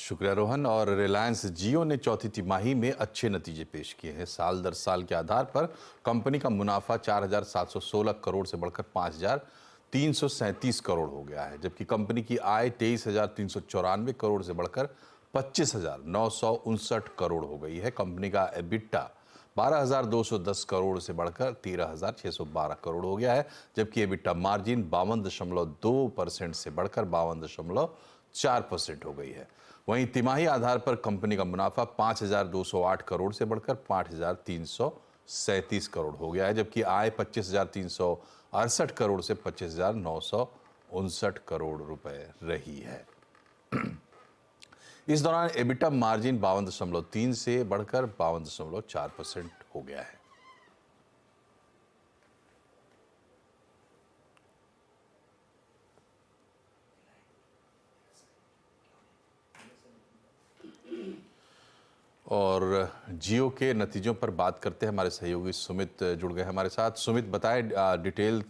शुक्रिया रोहन। और रिलायंस जियो ने चौथी तिमाही में अच्छे नतीजे पेश किए हैं। साल दर साल के आधार पर कंपनी का मुनाफा 4,716 करोड़ से बढ़कर 5,337 करोड़ हो गया है, जबकि कंपनी की आय 23,394 करोड़ से बढ़कर 25,959 करोड़ हो गई है। कंपनी का एबिटा 12,210 करोड़ से बढ़कर 13,612 करोड़ हो गया है, जबकि एबिटा मार्जिन 52.2% से बढ़कर 52.4% हो गई है। वहीं तिमाही आधार पर कंपनी का मुनाफा 5,208 करोड़ से बढ़कर 5,337 करोड़ हो गया है, जबकि आय 25,368 करोड़ से 25,959 करोड़ रुपए रही है। इस दौरान एबिटा मार्जिन 52.3 से बढ़कर 52.4% हो गया है। और जियो के नतीजों पर बात करते हैं। हमारे सहयोगी सुमित जुड़ गए हमारे साथ। सुमित, बताएं डिटेल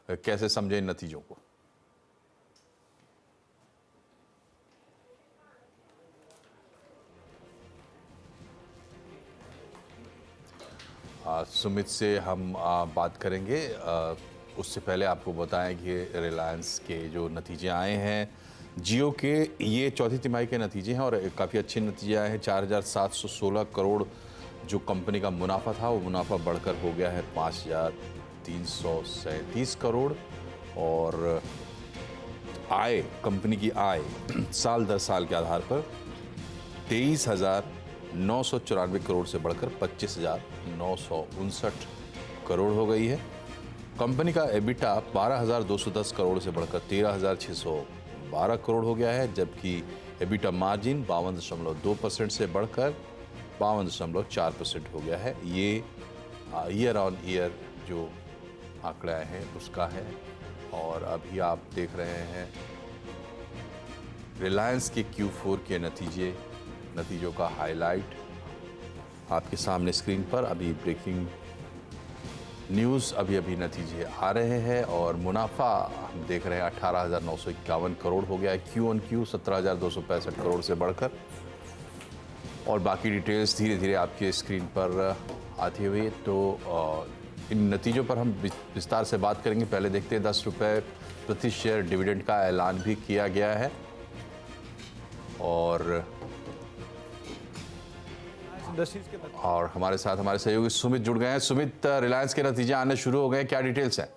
कैसे समझे इन नतीजों को। सुमित से हम बात करेंगे। उससे पहले आपको बताएं कि रिलायंस के जो नतीजे आए हैं जियो के, ये चौथी तिमाही के नतीजे हैं और काफ़ी अच्छे नतीजे आए हैं। 4,716 करोड़ जो कंपनी का मुनाफा था, वो मुनाफा बढ़कर हो गया है 5,337 करोड़। और आय, कंपनी की आय साल दर साल के आधार पर 23,994 करोड़ से बढ़कर 25,959 करोड़ हो गई है। कंपनी का एबिटा 12,210 करोड़ से बढ़कर 13,612 करोड़ हो गया है, जबकि एबिटा मार्जिन 52.2% से बढ़कर 52.4% हो गया है। ये ईयर ऑन ईयर जो आंकड़ा है उसका है। और अभी आप देख रहे हैं रिलायंस के Q4 के नतीजों का हाईलाइट आपके सामने स्क्रीन पर। अभी ब्रेकिंग न्यूज़, अभी नतीजे आ रहे हैं और मुनाफा हम देख रहे हैं 18,951 करोड़ हो गया है Q-on-Q 17,265 करोड़ से बढ़कर। और बाकी डिटेल्स धीरे धीरे आपके स्क्रीन पर आती हुई। तो इन नतीजों पर हम विस्तार से बात करेंगे। पहले देखते हैं 10 रुपये प्रति शेयर डिविडेंड का ऐलान भी किया गया है। और हमारे साथ हमारे सहयोगी सुमित जुड़ गए हैं। सुमित, रिलायंस के नतीजे आने शुरू हो गए, क्या डिटेल्स हैं?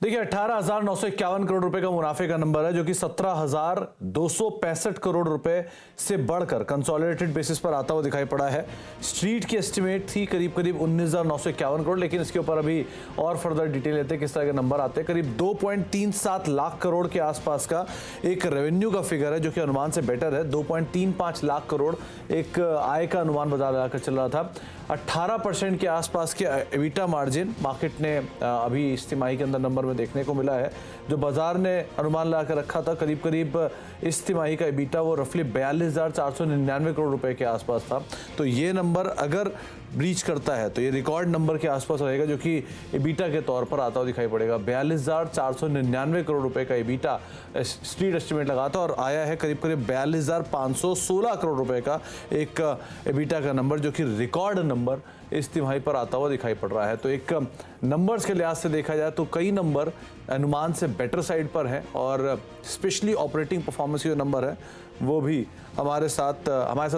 देखिए 18,951 करोड़ रुपए का मुनाफे का नंबर है, जो कि 17,265 करोड़ रुपए से बढ़कर कंसोलिडेटेड बेसिस पर आता हुआ दिखाई पड़ा है। स्ट्रीट की एस्टिमेट थी करीब 19,951 करोड़, लेकिन इसके ऊपर अभी और फर्दर डिटेल लेते हैं किस तरह के नंबर आते हैं। करीब 2.37 लाख करोड़ के आसपास का एक रेवेन्यू का फिगर है, जो कि अनुमान से बेटर है। 2.35 लाख करोड़ एक आय का अनुमान बाजार लगाकर चल रहा था। 18% के आसपास के एबिटा मार्जिन मार्केट ने अभी इस तिमाही के अंदर नंबर में देखने को मिला है। जो बाजार ने अनुमान लगाकर रखा था करीब इस तिमाही का एबिटा वो रफली 42,499 करोड़ रुपए के आसपास था। तो ये नंबर अगर ब्रीच करता है तो ये रिकॉर्ड नंबर के आसपास रहेगा, जो कि एबिटा के तौर पर आता हुआ दिखाई पड़ेगा। 42,499 करोड़ रुपए का एबिटा स्ट्रीट एस्टिमेट लगा था और आया है करीब 42,516 करोड़ रुपए का एक एबिटा का नंबर, जो कि रिकॉर्ड नंबर इस तिमाही पर आता हुआ दिखाई पड़ रहा है। तो एक नंबर्स के लिहाज से देखा जाए तो कई नंबर अनुमान से बेटर साइड पर है और स्पेशली ऑपरेटिंग परफॉर्मेंस के जो नंबर है वो भी हमारे साथ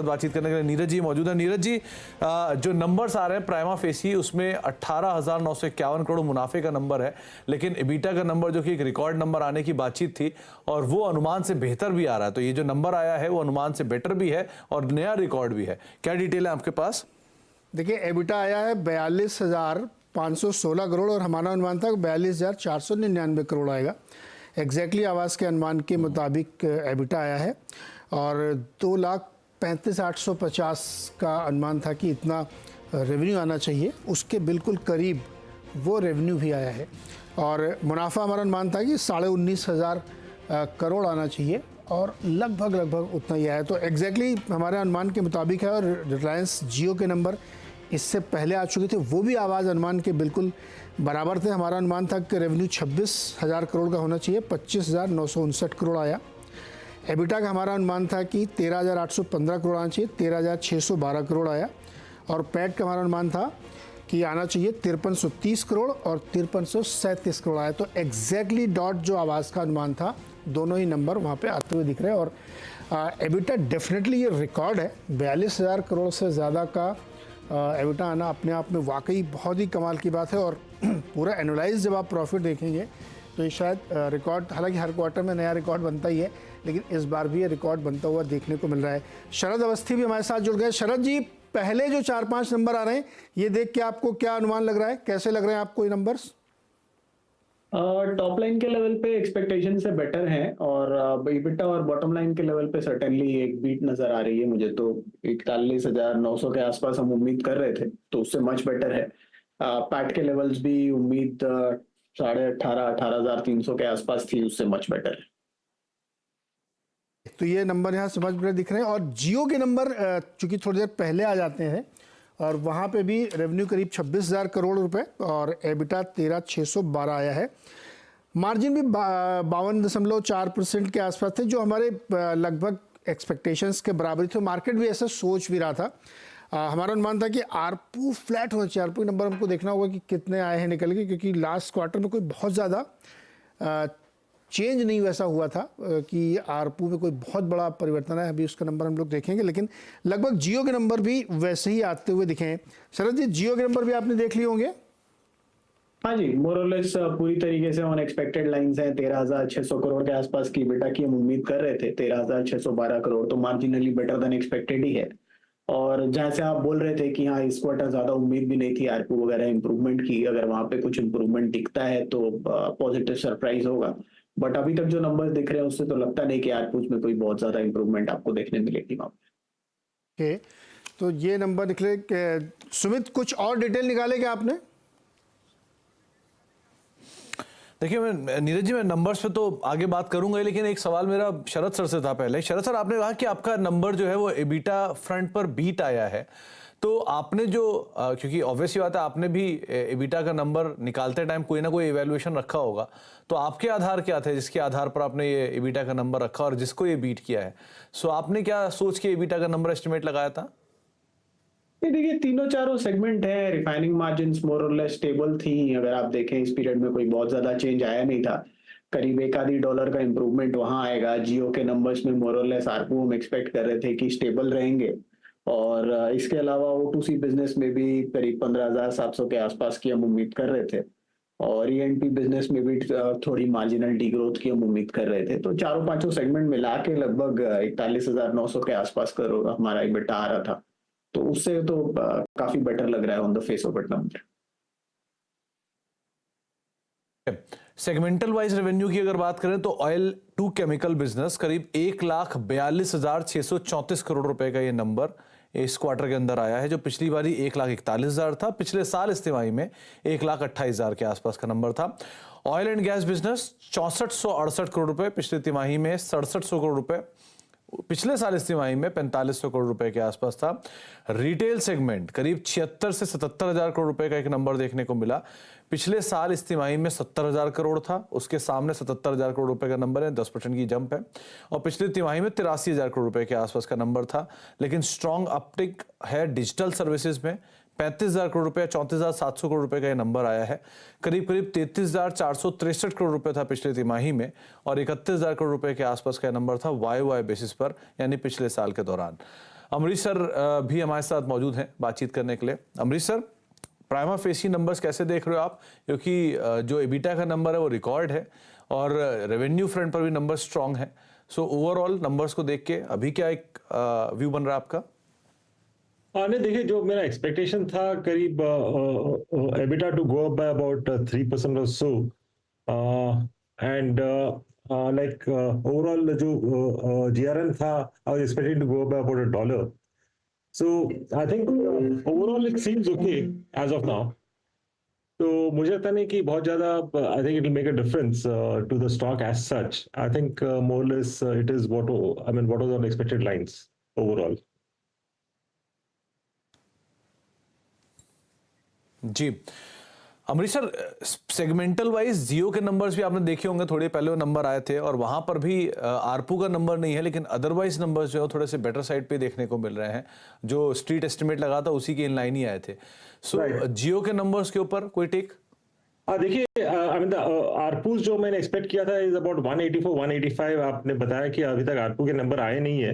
बातचीत करने के लिए नीरज जी मौजूद है। नीरज जी, जो नंबर्स आ रहे हैं प्राइमा फेसी, उसमें 18,951 करोड़ मुनाफे का नंबर है, लेकिन एबिटा का नंबर जो कि एक रिकॉर्ड नंबर आने की बातचीत थी और वो अनुमान से बेहतर भी आ रहा है। तो ये जो नंबर आया है वो अनुमान से बेटर भी है और नया रिकॉर्ड भी है। क्या डिटेल है आपके पास? देखिए, एबिटा आया है 42,516 करोड़ और हमारा अनुमान था 42,499 करोड़ आएगा। एग्जैक्टली आवास के अनुमान के मुताबिक एबिटा आया है और 2,35,850 का अनुमान था कि इतना रेवेन्यू आना चाहिए, उसके बिल्कुल करीब वो रेवेन्यू भी आया है। और मुनाफा हमारा अनुमान था कि 19,500 करोड़ आना चाहिए और लगभग उतना ही आया। तो एग्जैक्टली हमारे अनुमान के मुताबिक है। और रिलायंस जियो के नंबर इससे पहले आ चुके थे, वो भी आवाज़ अनुमान के बिल्कुल बराबर थे। हमारा अनुमान था कि रेवेन्यू 26,000 करोड़ का होना चाहिए, 25,959 करोड़ आया। एबिटा का हमारा अनुमान था कि 13,815 करोड़ आना चाहिए, 13,612 करोड़ आया। और पैट का हमारा अनुमान था कि आना चाहिए 5330 करोड़ और 5337 करोड़ आया। तो एग्जैक्टली डॉट जो आवास का अनुमान था, दोनों ही नंबर वहाँ पे आते हुए दिख रहे हैं। और एबिटा डेफिनेटली ये रिकॉर्ड है, 42,000 करोड़ से ज़्यादा का एबिटा आना अपने आप में वाकई बहुत ही कमाल की बात है। और पूरा एनुलाइज जब आप प्रॉफिट देखेंगे तो ये शायद रिकॉर्ड, हालांकि हर क्वार्टर में नया रिकॉर्ड बनता ही है, लेकिन इस बार भी ये रिकॉर्ड बनता हुआ देखने को मिल रहा है। शरद अवस्थी भी हमारे साथ जुड़ गए। शरद जी, पहले जो 4-5 नंबर आ रहे हैं, ये देख के आपको क्या अनुमान लग रहा है, कैसे लग रहे हैं आपको ये नंबर्स? टॉप लाइन के लेवल पे एक्सपेक्टेशन से बेटर है और EBITDA और बॉटम लाइन के लेवल पे सर्टेनली एक बीट नजर आ रही है मुझे। तो 41,900 के आसपास हम उम्मीद कर रहे थे, तो उससे मच बेटर है। पैट के लेवल्स भी उम्मीद 18,000-18,300 के आसपास थी, उससे मच बेटर है। तो ये नंबर यहाँ समझ में दिख रहे हैं। और जियो के नंबर चूंकि थोड़ी देर पहले आ जाते हैं, और वहाँ पे भी रेवेन्यू करीब 26,000 करोड़ रुपए और एबिटा 13,612 आया है। मार्जिन भी 52.4% के आसपास थे, जो हमारे लगभग एक्सपेक्टेशंस के बराबर थे। मार्केट भी ऐसा सोच भी रहा था। हमारा अनुमान था कि आरपू फ्लैट होना चाहिए। आरपू नंबर हमको देखना होगा कि कितने आए हैं निकल के, क्योंकि लास्ट क्वार्टर में कोई बहुत ज़्यादा चेंज नहीं वैसा हुआ था कि आरपू में कोई बहुत बड़ा परिवर्तन है। अभी उसका नंबर हम लोग देखेंगे, लेकिन लगभग जियो के नंबर भी वैसे ही आते हुए दिखे हैं। शरद जी, जियो के नंबर भी आपने देख लिए होंगे? हाँ जी, मोरलेस पूरी तरीके से ऑन एक्सपेक्टेड लाइंस हैं। 13,600 करोड़ के आसपास की EBITDA की हम उम्मीद कर रहे थे, 13,612 करोड़, तो मार्जिनली बेटर देन एक्सपेक्टेड ही है। और जहाँ से आप बोल रहे थे कि हाँ इस क्वार्टर ज्यादा उम्मीद भी नहीं थी आरपू वगैरह इंप्रूवमेंट की, अगर वहां पे कुछ इंप्रूवमेंट दिखता है तो पॉजिटिव सरप्राइज होगा। बट अभी तक जो नंबर दिख रहे हैं उससे तो लगता नहीं कि आरपू में कोई बहुत ज्यादा इंप्रूवमेंट आपको देखने मिलेगी वहां पे। तो ये नंबर निकले। सुमित, कुछ और डिटेल निकाले क्या आपने? देखिए, मैं नीरज जी, मैं नंबर्स पे तो आगे बात करूंगा, लेकिन एक सवाल मेरा शरद सर से था पहले। शरद सर, आपने कहा कि आपका नंबर जो है वो एबिटा फ्रंट पर बीट आया है, तो आपने जो क्योंकि ऑब्वियसली बात है, आपने भी एबिटा का नंबर निकालते टाइम कोई ना कोई इवैल्यूएशन रखा होगा, तो आपके आधार क्या थे जिसके आधार पर आपने ये एबिटा का नंबर रखा और जिसको ये बीट किया है? सो आपने क्या सोच के एबिटा का नंबर एस्टिमेट लगाया था? देखिए, तीनों चारों सेगमेंट है, रिफाइनिंग मार्जिन्स मोर और लेस स्टेबल थी। अगर आप देखें इस पीरियड में कोई बहुत ज्यादा चेंज आया नहीं था, करीब $1-2 का इंप्रूवमेंट वहां आएगा। जियो के नंबर्स में मोर और लेस आरपू हम एक्सपेक्ट कर रहे थे कि स्टेबल रहेंगे, और इसके अलावा O2C बिजनेस में भी करीब 15,700 के आसपास की हम उम्मीद कर रहे थे, और E&P बिजनेस में भी थोड़ी मार्जिनल डीग्रोथ की हम उम्मीद कर रहे थे। तो चारों पांचों सेगमेंट मिला के लगभग 41,900 के आसपास का हमारा EBITDA आ रहा था, तो उससे तो काफी बेटर लग रहा है on the face of it number. Segmental wise revenue की अगर बात करें तो ऑयल टू केमिकल बिजनेस करीब 1,42,634 करोड़ रुपए का ये नंबर इस क्वार्टर के अंदर आया है, जो पिछली बारी 1,41,000 था। पिछले साल इस तिमाही में 1,28,000 के आसपास का नंबर था। Oil and gas business 6468 crore रुपए, पिछले तिमाही में 6700 करोड़ रुपए, पिछले साल इस तिमाही में 4500 करोड़ रुपए के आसपास था। रिटेल सेगमेंट करीब 76 से 77,000 करोड़ रुपए का एक नंबर देखने को मिला। पिछले साल इस तिमाही में 70,000 करोड़ था, उसके सामने 77,000 करोड़ रुपए का नंबर है, 10% की जंप है। और पिछले तिमाही में 83,000 करोड़ रुपए के आसपास का नंबर था। लेकिन स्ट्रॉन्ग अपटिक है डिजिटल सर्विसेज में, 35,000 करोड़ रुपए, 34,700 करोड़ रुपए का ये नंबर आया है। करीब 33,463 करोड़ रुपए था पिछले तिमाही में, और 31,000 करोड़ रुपए के आसपास का नंबर था YOY बेसिस पर, यानी पिछले साल के दौरान। अमरीश सर भी हमारे साथ मौजूद हैं बातचीत करने के लिए। Amrish sir, prima facie numbers कैसे देख रहे हो आप? क्योंकि जो एबिटा का नंबर है वो रिकॉर्ड है और रेवेन्यू फ्रंट पर भी नंबर स्ट्रांग है। सो ओवरऑल नंबर्स को देख के अभी क्या एक व्यू बन रहा है आपका? नहीं, देखिए, जो मेरा एक्सपेक्टेशन था करीब EBITDA to go up by about 3% और सो, एंड लाइक ओवरऑल जो GRM था, I was expecting to go up by about $1. So I think overall it seems okay as of now. तो मुझे लगता नहीं कि बहुत ज़्यादा I think it will make a difference to the stock as such. I think more or less it is what was on expected lines overall. जी, Amritsar segmental wise Jio के numbers भी आपने देखे होंगे, थोड़े पहले वो नंबर आए थे और वहां पर भी आरपू का नंबर नहीं है, लेकिन अदरवाइज नंबर्स जो है थोड़े से बेटर साइड पे देखने को मिल रहे हैं। जो स्ट्रीट एस्टिमेट लगा था उसी के इनलाइन ही आए थे। सो जियो के नंबर्स के ऊपर कोई टेक? देखिए, आई मीन आरपूस जो मैंने एक्सपेक्ट किया था इज अबाउट 184 185। आपने बताया कि अभी तक आरपू के नंबर आए नहीं है,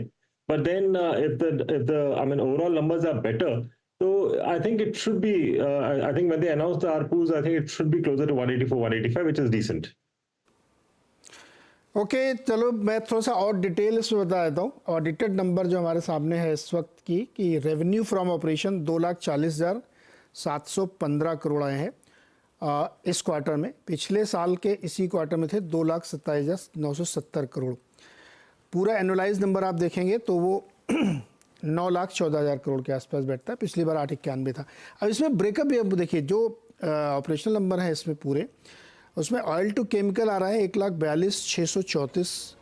but then if the I mean overall numbers are better, तो I think it should be, I think when they announce the ARPUs, I think it should be closer to 184 185, which is decent. Okay, चलो मैं थोड़ा सा और detail इसमें बता देता हूँ। ऑडिटेड नंबर जो हमारे सामने है इस वक्त की कि रेवेन्यू फ्रॉम ऑपरेशन 2,40,715 करोड़ आए हैं इस क्वार्टर में। पिछले साल के इसी क्वार्टर में थे 2,27,970 करोड़। पूरा एनुअलाइज नंबर आप देखेंगे तो वो 9,14,000 करोड़ के आसपास बैठता है। पिछली बार 891 था। अब इसमें ब्रेकअप भी अब देखिए, जो ऑपरेशनल नंबर है इसमें पूरे, उसमें ऑयल टू केमिकल आ रहा है 1,42,634।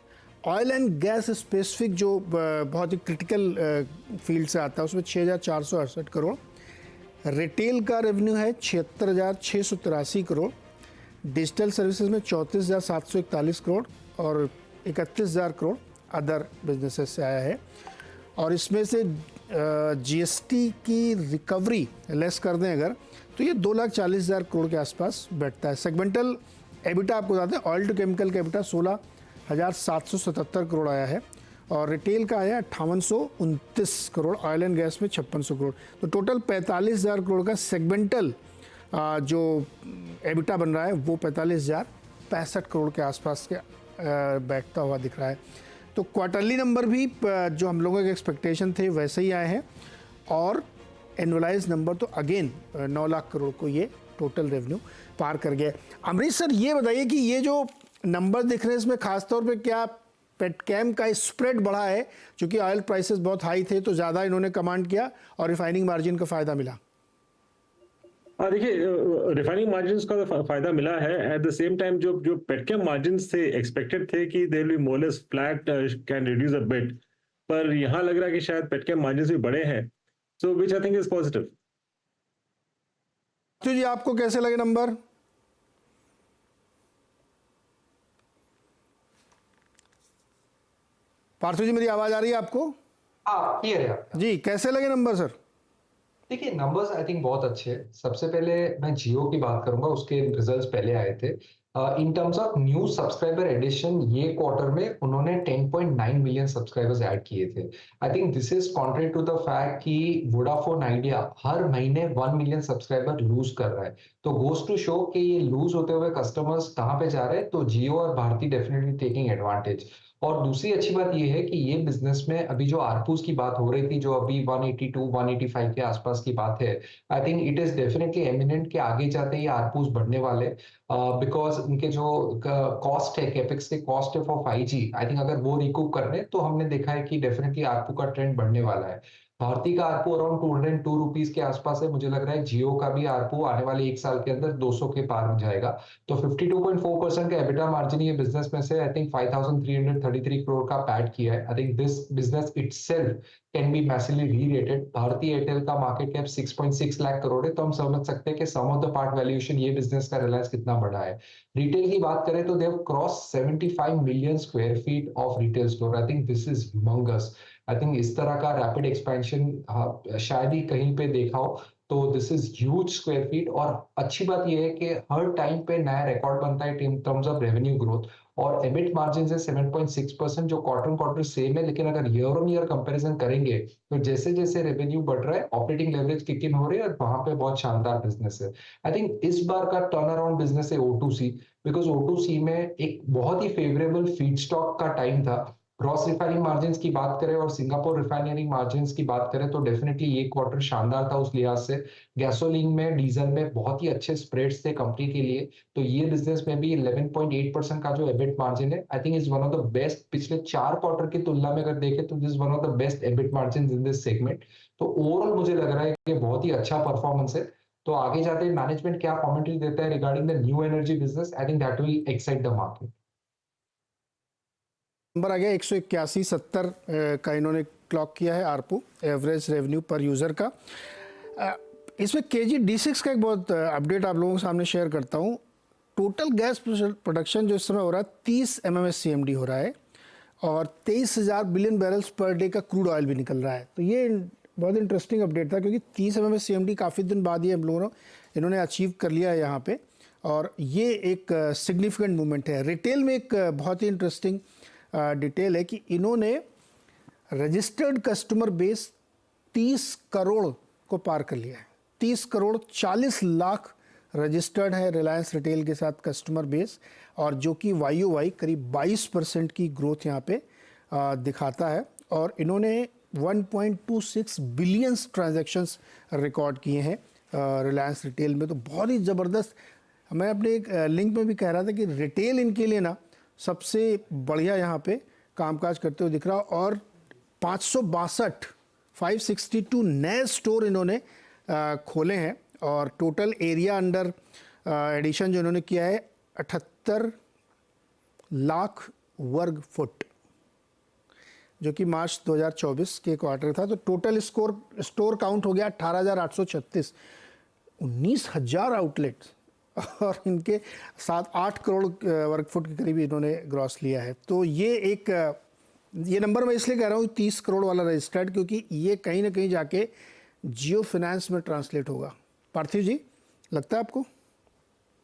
ऑयल एंड गैस स्पेसिफिक जो बहुत ही क्रिटिकल फील्ड से आता है उसमें 6,468 करोड़। रिटेल का रेवेन्यू है 76,683 करोड़। डिजिटल सर्विसेज में 34,741 करोड़ और 31,000 करोड़ अदर बिजनेसेस से आया है। और इसमें से जीएसटी की रिकवरी लेस कर दें अगर, तो ये 2,40,000 करोड़ के आसपास बैठता है। सेगमेंटल एबिटा आपको बताते हैं, ऑयल टू केमिकल का एबिटा 16,777 करोड़ आया है और रिटेल का आया 5829 करोड़, ऑयल एंड गैस में 5600 करोड़। तो टोटल 45,000 करोड़ का सेगमेंटल जो एबिटा बन रहा है वो 45,065 करोड़ के आसपास के बैठता हुआ दिख रहा है। तो क्वार्टरली नंबर भी जो हम लोगों के एक्सपेक्टेशन थे वैसे ही आए हैं और एनुअलाइज नंबर तो अगेन 9 लाख करोड़ को ये टोटल रेवेन्यू पार कर गया। अमृतसर, ये बताइए कि ये जो नंबर दिख रहे हैं इसमें खासतौर पे क्या पेटकेम का स्प्रेड बढ़ा है? क्योंकि ऑयल प्राइसेस बहुत हाई थे तो ज़्यादा इन्होंने कमांड किया और रिफाइनिंग मार्जिन का फ़ायदा मिला। देखिए, रिफाइनिंग मार्जिन्स का तो फायदा मिला है। एट द सेम टाइम जो पेटकेम मार्जिन्स थे, एक्सपेक्टेड थे कि they will be more less flat, can reduce a bit, पर यहाँ लग रहा है कि शायद पेटकेम मार्जिन्स भी बढ़े हैं, so which I think is positive. तो जी आपको कैसे लगे नंबर? पार्थो जी, मेरी आवाज आ रही है आपको? हाँ, क्लियर है आपका। जी, कैसे लगे नंबर सर? देखिए, नंबर्स आई थिंक बहुत अच्छे हैं। सबसे पहले मैं जियो की बात करूंगा, उसके रिजल्ट्स पहले आए थे। In terms of new subscriber addition, ये क्वार्टर में उन्होंने 10.9 मिलियन सब्सक्राइबर्स ऐड किए थे। I think this is contrary to the fact कि वोडाफोन आइडिया हर महीने 1 मिलियन सब्सक्राइबर लूज कर रहा है। तो गोज टू शो कि ये लूज होते हुए कस्टमर्स कहाँ पे जा रहे हैं, तो जियो और भारती डेफिनेटली टेकिंग एडवांटेज। और दूसरी अच्छी बात यह है कि ये बिजनेस में अभी जो आरपूस की बात हो रही थी, जो अभी 182 185 के आसपास की बात है, I think it is definitely eminent कि आगे जाते ये आरपूस बढ़ने वाले, बिकॉज उनके जो कॉस्ट है, कैपेक्स के कॉस्ट है फॉर 5G, आई थिंक अगर वो रिकूप कर रहे हैं तो हमने देखा है कि डेफिनेटली आरपू का ट्रेंड बढ़ने वाला है। भारती का आरपू अराउंड 202 रुपीज के आसपास है। मुझे लग रहा है जियो का भी आरपू आने वाले एक साल के अंदर 200 के पार हो जाएगा। तो 52.4% का एबिटा मार्जिन ये बिजनेस में से आई थिंक 5,333 करोड़ का पैड किया है। I think this business itself can be massively re-rated. Bharti Airtel का मार्केट कैप 6.6 लाख करोड़ है, तो हम समझ सकते हैं कि sum of the part valuation ये बिजनेस का रिलायंस कितना बड़ा है। रिटेल की बात करें तो they have cross 75 million square feet of retail store. I think this is humongous. I think इस तरह का रैपिड एक्सपेंशन शायद ही कहीं पे देखा हो, तो this is huge square feet. और अच्छी बात यह है कि हर टाइम पे नया रिकॉर्ड बनता है इन टर्म्स ऑफ रेवेन्यू ग्रोथ। और एबिट मार्जिन है 7.6%, जो क्वार्टर क्वार्टर सेम है, लेकिन अगर ईयर ऑन ईयर कंपैरिजन करेंगे तो जैसे जैसे रेवेन्यू बढ़ रहा है ऑपरेटिंग लेवरेज किक इन हो रही है और वहां पे बहुत शानदार बिजनेस है। आई थिंक इस बार का टर्न अराउंड बिजनेस है O2C, बिकॉज O2C में एक बहुत ही फेवरेबल फीड स्टॉक का टाइम था। ग्रॉस रिफाइनिंग मार्जिन्स की बात करें और सिंगापुर रिफाइनरी मार्जिन्स की बात करें तो डेफिनेटली ये क्वार्टर शानदार था उस लिहाज से। गैसोलीन में, डीजल में बहुत ही अच्छे स्प्रेड्स थे कंपनी के लिए, तो ये बिजनेस में भी 11.8% का जो एबिट मार्जिन है, I think is one of the best. पिछले 4 क्वार्टर की तुलना में अगर देखें तो this one of the best EBIT margin in this segment. तो ओवरऑल मुझे लग रहा है कि बहुत ही अच्छा परफॉर्मेंस है। तो आगे जाते मैनेजमेंट क्या कमेंट्री देता है regarding the new energy business, I think that will excite the market. Number आ गया 181.70 का इन्होंने क्लॉक किया है ARPU, average revenue per user का। इसमें KG-D6 का एक बहुत अपडेट आप लोगों के सामने शेयर करता हूँ। टोटल गैस प्रोडक्शन जो इस समय हो रहा है 30 MMSCMD हो रहा है और 23,000 बिलियन बैरल्स पर डे का क्रूड ऑयल भी निकल रहा है। तो ये बहुत इंटरेस्टिंग अपडेट था क्योंकि 30 MMSCMD काफ़ी दिन बाद ये हम लोगों ने इन्होंने अचीव कर लिया है यहाँ पे, और ये एक सिग्निफिकेंट मूवमेंट है। रिटेल में एक बहुत ही इंटरेस्टिंग डिटेल है कि इन्होंने रजिस्टर्ड कस्टमर बेस 30 करोड़ को पार कर लिया है। 30 करोड़ 40 लाख रजिस्टर्ड है रिलायंस रिटेल के साथ कस्टमर बेस, और जो कि YOY करीब 22% की ग्रोथ यहाँ पे दिखाता है। और इन्होंने 1.26 बिलियंस ट्रांजैक्शंस रिकॉर्ड किए हैं रिलायंस रिटेल में। तो बहुत ही ज़बरदस्त, मैं अपने एक लिंक में भी कह रहा था कि रिटेल इनके लिए ना सबसे बढ़िया यहाँ पे कामकाज करते हुए दिख रहा। और 562 नए स्टोर इन्होंने खोले हैं, और टोटल एरिया अंडर एडिशन जो इन्होंने किया है 78 लाख वर्ग फुट, जो कि मार्च 2024 के क्वार्टर था। तो टोटल स्टोर काउंट हो गया 18,836, 19,000 आउटलेट्स, और इनके साथ 8 करोड़ वर्ग फुट के करीब इन्होंने ग्रॉस लिया है। तो ये नंबर मैं इसलिए कह रहा हूँ 30 करोड़ वाला रजिस्टर्ड, क्योंकि ये कहीं ना कहीं जाके जियो फाइनेंस में ट्रांसलेट होगा। पार्थिव जी, लगता है आपको?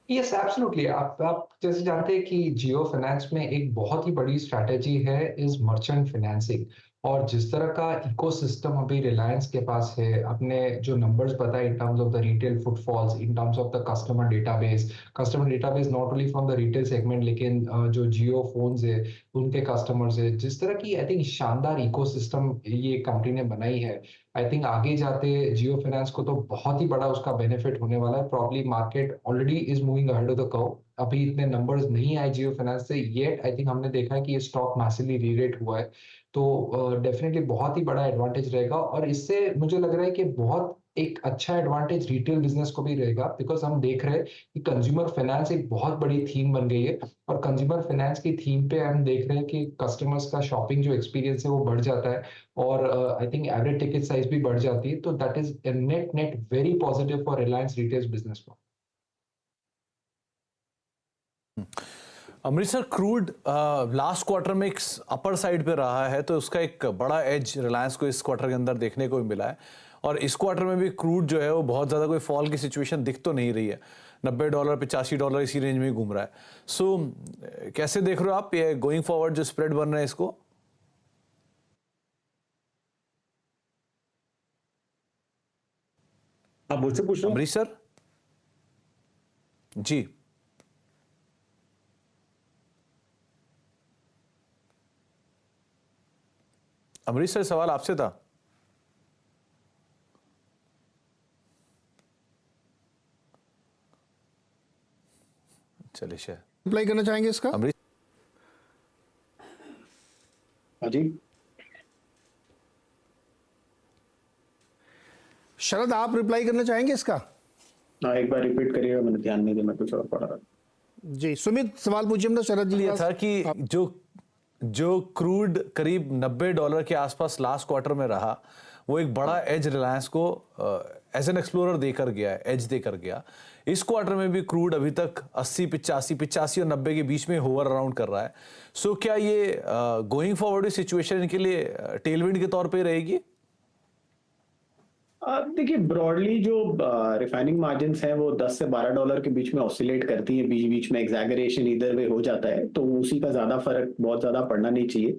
Yes absolutely. आप जैसे जानते हैं कि जियो फाइनेंस में एक बहुत ही बड़ी स्ट्रैटेजी है इज मर्चेंट फाइनेंसिंग, और जिस तरह का इकोसिस्टम अभी रिलायंस के पास है, अपने जो नंबर्स बताए इन terms of the retail footfalls, in terms of the customer database not only from the retail segment लेकिन जो जियो फोन्स है उनके कस्टमर्स है, जिस तरह की आई थिंक शानदार इकोसिस्टम ये कंपनी ने बनाई है, आई थिंक आगे जाते जियो फाइनेंस को तो बहुत ही बड़ा उसका बेनिफिट होने वाला है। Probably market already is moving ahead of the curve. अभी इतने नंबर्स नहीं आए जियो फाइनेंस से येट, आई थिंक हमने देखा है कि ये स्टॉक मैसिवली रीरेट हुआ है। तो डेफिनेटली बहुत ही बड़ा एडवांटेज रहेगा, और इससे मुझे लग रहा है कि बहुत एक अच्छा एडवांटेज रिटेल बिजनेस को भी रहेगा, बिकॉज हम देख रहे हैं कि कंज्यूमर फाइनेंस एक बहुत बड़ी थीम बन गई है, और कंज्यूमर फाइनेंस की थीम पे हम देख रहे हैं कि कस्टमर्स का शॉपिंग जो एक्सपीरियंस है वो बढ़ जाता है, और I think average ticket size भी बढ़ जाती है। तो that is net very positive for Reliance retail business. Amritsar crude last quarter में एक अपर साइड पे रहा है, तो उसका एक बड़ा एज रिलायंस को इस क्वार्टर के अंदर देखने को मिला है। और इस क्वार्टर में भी क्रूड जो है वो बहुत ज़्यादा कोई फॉल की सिचुएशन दिख तो नहीं रही है, $90 $85 इसी रेंज में ही घूम रहा है। सो कैसे देख रहे हो आप ये गोइंग फॉरवर्ड जो स्प्रेड बन रहा है इसको? आप मुझसे पूछ रहे हो? अमृतसर जी, अमृतसर सवाल आपसे था। चलिए शायद अप्लाई करना चाहेंगे इसका? अमृत हाँ जी, शरद, आप रिप्लाई करना चाहेंगे इसका? हाँ, एक बार रिपीट करिएगा, मैंने ध्यान नहीं दिया, मैं कुछ और पढ़ रहा था। जी सुमित, सवाल पूछिए ना शरद जी। ये था कि जो क्रूड करीब $90 के आसपास लास्ट क्वार्टर में रहा, वो एक बड़ा एज रिलायंस को एज एन एक्सप्लोरर देकर गया है, एज देकर गया। इस क्वार्टर में भी क्रूड अभी तक 80 85 और 90 के बीच में होवर अराउंड कर रहा है। सो क्या ये गोइंग फॉरवर्ड सिचुएशन के लिए टेलविंड के तौर पे रहेगी? देखिए, ब्रॉडली जो रिफाइनिंग मार्जिन्स हैं वो $10 से $12 के बीच में ऑसिलेट करती है, बीच बीच में एग्जैगरेशन इधर वे हो जाता है, तो उसी का ज्यादा फर्क बहुत ज्यादा पड़ना नहीं चाहिए।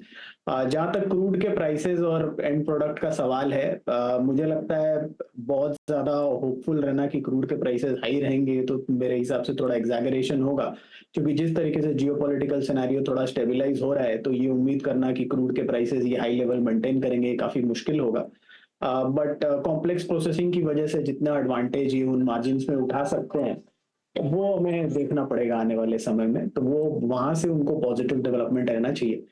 जहां तक क्रूड के प्राइसेस और एंड प्रोडक्ट का सवाल है, मुझे लगता है बहुत ज्यादा होपफुल रहना कि क्रूड के प्राइसेस हाई रहेंगे तो मेरे हिसाब से थोड़ा एग्जैगरेशन होगा, क्योंकि जिस तरीके से जियोपॉलिटिकल सिनेरियो थोड़ा स्टेबलाइज हो रहा है, तो ये उम्मीद करना कि क्रूड के प्राइसेस ये हाई लेवल मेंटेन करेंगे काफी मुश्किल होगा। बट कॉम्प्लेक्स प्रोसेसिंग की वजह से जितना एडवांटेज ये उन मार्जिन्स में उठा सकते हैं वो हमें देखना पड़ेगा आने वाले समय में, तो वो वहां से उनको पॉजिटिव डेवलपमेंट रहना चाहिए।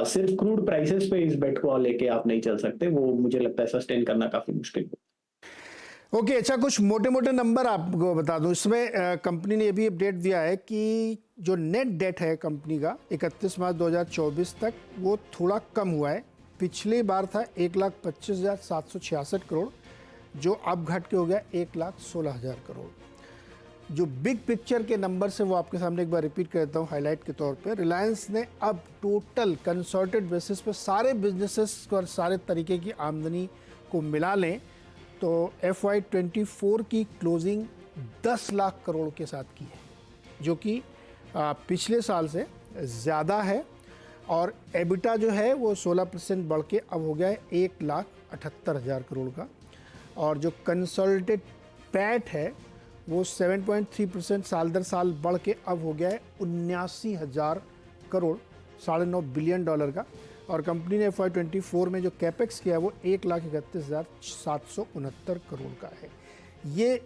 सिर्फ क्रूड प्राइसेस पे इस बेट को लेके आप नहीं चल सकते, वो मुझे लगता है सस्टेन करना काफी मुश्किल है। ओके, अच्छा, कुछ मोटे मोटे नंबर आपको बता दूं। इसमें कंपनी ने ये भी अपडेट दिया है कि जो नेट डेट है कंपनी का 31 मार्च 2024 तक वो थोड़ा कम हुआ है। पिछली बार था 1,25,766 करोड़, जो अब घट के हो गया 1,16,000 करोड़। जो बिग पिक्चर के नंबर है वो आपके सामने एक बार रिपीट कर देता हूँ हाईलाइट के तौर पे। रिलायंस ने अब टोटल कंसोलिडेटेड बेसिस पे सारे बिजनेसेस और सारे तरीके की आमदनी को मिला लें तो FY24 की क्लोजिंग 10 लाख करोड़ के साथ की है, जो कि पिछले साल से ज़्यादा है। और एबिटा जो है वो 16% बढ़ के अब हो गया है 1,78,000 करोड़ का। और जो कंसोलिडेटेड पैट है वो 7.3% साल दर साल बढ़ के अब हो गया है 79,000 करोड़, $9.5 बिलियन का। और कंपनी ने FY24 में जो कैपेक्स किया है वो 1,31,769 करोड़ का है। ये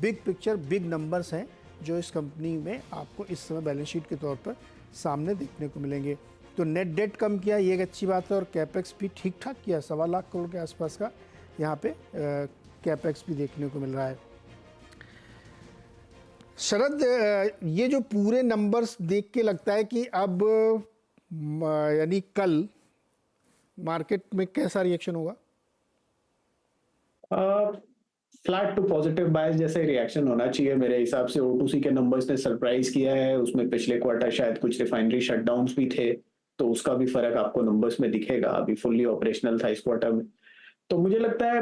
बिग पिक्चर, बिग नंबर्स हैं जो इस कंपनी में आपको इस समय बैलेंस शीट के तौर पर सामने देखने को मिलेंगे। तो नेट डेट कम किया, ये एक अच्छी बात है। और कैपेक्स भी ठीक ठाक किया, 1.25 लाख करोड़ के आसपास का यहाँ पे कैपेक्स भी देखने को मिल रहा है। शरद, ये जो पूरे नंबर्स देख के लगता है कि अब यानी कल मार्केट में कैसा रिएक्शन होगा? फ्लैट टू पॉजिटिव बायस जैसे रिएक्शन होना चाहिए मेरे हिसाब से। O2C के नंबर्स ने सरप्राइज किया है, उसमें पिछले क्वार्टर शायद कुछ रिफाइनरी शटडाउन्स भी थे, तो उसका भी फर्क आपको नंबर्स में दिखेगा। अभी फुल्ली ऑपरेशनल था इस क्वार्टर में, तो मुझे लगता है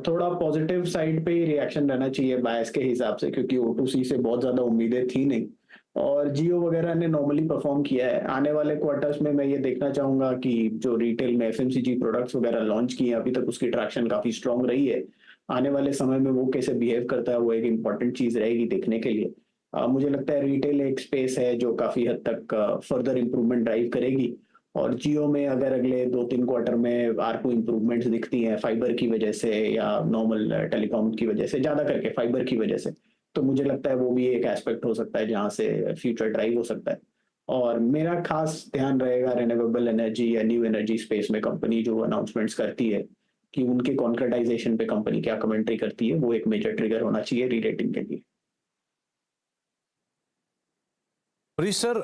थोड़ा पॉजिटिव साइड पे ही रिएक्शन रहना चाहिए बायस के हिसाब से, क्योंकि O2C से बहुत ज्यादा उम्मीदें थी नहीं और जियो वगैरह ने नॉर्मली परफॉर्म किया है। आने वाले क्वार्टर्स में मैं ये देखना चाहूंगा कि जो रिटेल में FMCG प्रोडक्ट्स वगैरह लॉन्च किए अभी तक उसकी ट्रैक्शन काफी स्ट्रांग रही है। आने वाले समय में वो कैसे बिहेव करता है वो एक इम्पॉर्टेंट चीज रहेगी देखने के लिए। मुझे लगता है रिटेल एक स्पेस है जो काफी हद तक फर्दर इंप्रूवमेंट ड्राइव करेगी। और जियो में अगर अगले 2-3 क्वार्टर में आरपू इंप्रूवमेंट्स दिखती हैं फाइबर की वजह से या नॉर्मल टेलीकॉम की वजह से, ज्यादा करके फाइबर की वजह से, तो मुझे लगता है वो भी एक एस्पेक्ट हो सकता है जहां से फ्यूचर ड्राइव हो सकता है। और मेरा खास ध्यान रहेगा रिन्यूएबल एनर्जी या न्यू एनर्जी स्पेस में कंपनी जो अनाउंसमेंट्स करती है कि उनके कॉन्क्रेटाइजेशन पे कंपनी क्या कमेंट्री करती है, वो एक मेजर ट्रिगर होना चाहिए रीरेटिंग के लिए। सर,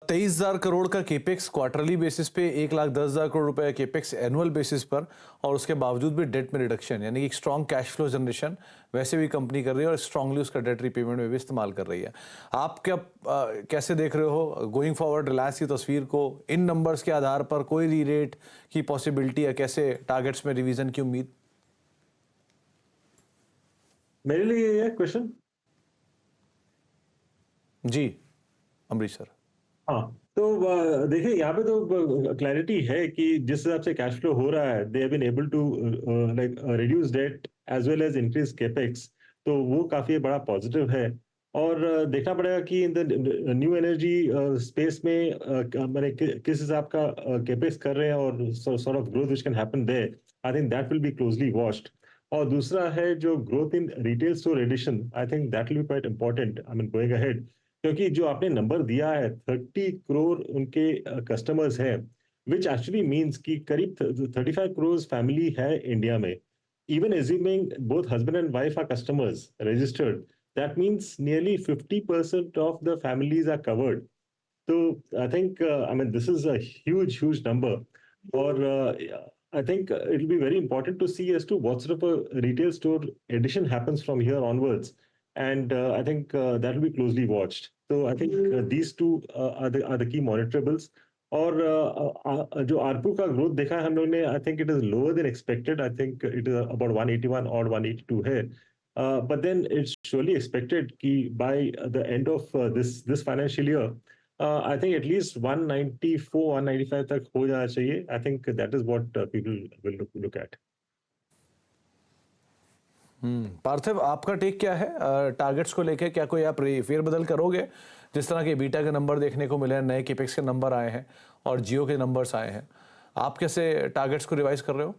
23,000 करोड़ का केपेक्स क्वार्टरली बेसिस पे, 1,10,000 करोड़ रुपए केपेक्स एनुअल बेसिस पर, और उसके बावजूद भी डेट में रिडक्शन, यानी कि एक स्ट्रॉन्ग कैश फ्लो जनरेशन वैसे भी कंपनी कर रही है और स्ट्रांगली उसका डेट रिपेमेंट में भी इस्तेमाल कर रही है। आप क्या कैसे देख रहे हो गोइंग फॉरवर्ड रिलायंस की तस्वीर को? इन नंबर्स के आधार पर कोई रीरेट की पॉसिबिलिटी है? कैसे टारगेट्स में रिवीजन की उम्मीद? मेरे लिए ये क्वेश्चन जी अमरीश सर। हाँ, तो देखिए यहाँ पे तो क्लैरिटी है कि जिस हिसाब से कैश फ्लो हो रहा है, they have been able to like reduce debt as well as increase capex, तो वो काफी बड़ा पॉजिटिव है। और देखना पड़ेगा कि in the new energy space में मैंने किस हिसाब का कैपेक्स कर रहे हैं और sort of growth which can happen there. I think that will be closely watched. और दूसरा है जो growth in retail store addition, I think that will be quite important I mean going ahead, क्योंकि जो आपने नंबर दिया है 30 करोड़ उनके कस्टमर्स हैं, विच एक्चुअली मीन्स कि करीब 35 करोड़ फैमिली है इंडिया में। Even assuming both husband and wife are customers registered, that means nearly 50% of the families are covered. तो I think I mean this is a huge number. और I think it will be very important to see as to what sort of a retail store addition happens from here onwards. And I think that will be closely watched. So I think these two are the key monitorables. और जो ARPU का growth देखा है हम लोग ने, I think it is lower than expected. I think it is about 181 or 182 है. But then it's surely expected कि by the end of this financial year, I think at least 194, 195 तक हो जाना चाहिए. I think that is what people will look at. पार्थिव, आपका take क्या है targets को लेके? क्या कोई आप फेरबदल करोगे? जिस तरह के बीटा के नंबर देखने को मिले हैं, नए केपेक्स के नंबर आए हैं और जियो के नंबर्स आए हैं, आप कैसे टारगेट्स को रिवाइज कर रहे हो?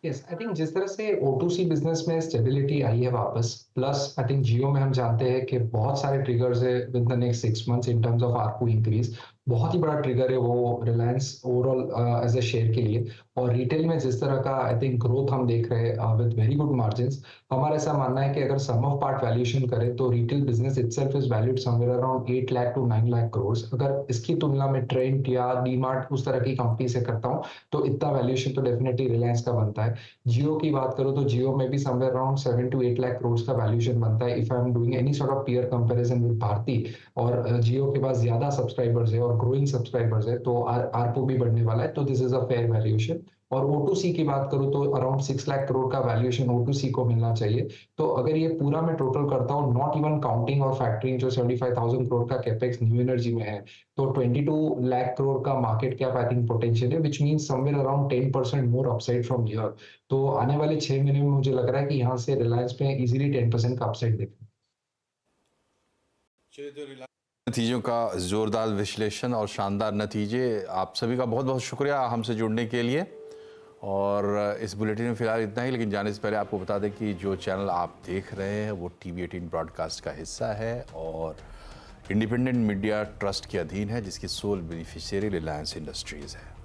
यस, आई थिंक जिस तरह से O2C बिजनेस में स्टेबिलिटी आई है वापस, प्लस आई थिंक जियो में हम जानते हैं कि बहुत सारे ट्रिगर्स है with the next 6 months in terms of ARPU increase, बहुत ही बड़ा ट्रिगर है वो Reliance overall as a share के लिए। और रिटेल में जिस तरह का आई थिंक ग्रोथ हम देख रहे हैं विद वेरी गुड मार्जिन्स, हमारा ऐसा मानना है कि अगर सम ऑफ पार्ट वैल्यूएशन करें तो retail business itself is valued somewhere around 8 lakh to 9 lakh crore. अगर इसकी तुलना में ट्रेंट या डीमार्ट उस तरह की कंपनी से करता हूँ तो इतना वैल्यूएशन तो डेफिनेटली रिलायंस का बनता है। जियो की बात करो तो जियो में भी somewhere around 7 to 8 lakh crore का वैल्यूएशन बनता है if I am doing any sort of peer comparison with Bharti. और जियो के पास ज्यादा सब्सक्राइबर्स है और ग्रोइंग सब्सक्राइबर्स है तो आरपो भी बढ़ने वाला है, तो this is a fair valuation. और O2C की बात करूं तो अराउंड 6 लाख करोड़ का वैल्यूएशन O2C को मिलना चाहिए। तो अगर ये पूरा मैं टोटल करता हूँ नॉट इवन काउंटिंग और फैक्टरिंग जो 75,000 करोड़ का कैपेक्स न्यू एनर्जी में है, तो 22 लाख करोड़ का market cap I think potential है, which means somewhere around 10% more upside from here. तो आने वाले 6 महीने में मुझे लग रहा है कि यहाँ से रिलायंस में इजीली 10% का अपसाइड देखें। नतीजों का जोरदार विश्लेषण और शानदार नतीजे, आप सभी का बहुत बहुत शुक्रिया हमसे जुड़ने के लिए। और इस बुलेटिन में फ़िलहाल इतना ही, लेकिन जाने से पहले आपको बता दें कि जो चैनल आप देख रहे हैं वो TV18 ब्रॉडकास्ट का हिस्सा है और इंडिपेंडेंट मीडिया ट्रस्ट के अधीन है, जिसकी सोल बेनिफिशियरी रिलायंस इंडस्ट्रीज़ है।